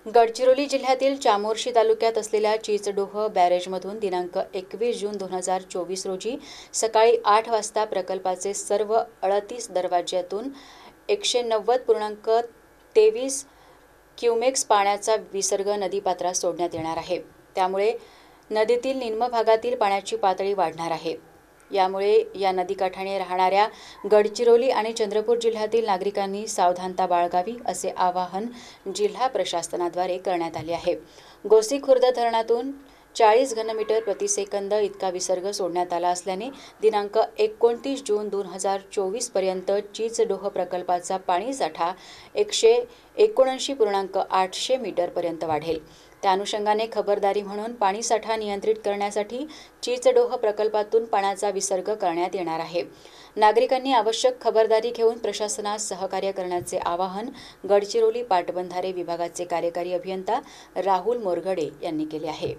गडचिरोली जिल्ह्यातील चामोर्शी तालुक्यात असलेल्या चिचडोह बॅरेजमधून दिनांक 21 जून 2024 रोजी सकाळी 8 वाजता प्रकल्पाचे सर्व 38 दरवाज्यातून 190.23 क्युमेक्स पाण्याचा विसर्ग नदीपात्रात सोडण्यात येणार आहे। त्यामुळे नदीतील निम्न भागातील पाण्याची पातळी वाढणार आहे। यामुळे या नदीकाठाने राहणाऱ्या गडचिरोली आणि चंद्रपूर जिल्ह्यातील नागरिकांनी सावधानता बाळगावी असे आवाहन जिल्हा प्रशासनाद्वारे करण्यात आले आहे। गोसीखुर्द धरणातून 40 घनमीटर प्रतिसेकंद इतका विसर्ग सोडण्यात आला असल्याने दिनांक 29 जून 2024 पर्यंत चिचडोह प्रकल्पाचा पाणीसाठा 179.800 मीटर पर्यंत वाढेल। त्या अनुषंगाने खबरदारी म्हणून पाणीसाठा नियंत्रित करण्यासाठी चिचडोह प्रकल्पातून पाण्याचा विसर्ग करण्यात येणार आहे। नागरिकांनी आवश्यक खबरदारी घेऊन प्रशासनास सहकार्य करण्याचे आवाहन गडचिरोली पाटबंधारे विभागाचे कार्यकारी अभियंता राहुल मोरगडे यांनी केले आहे।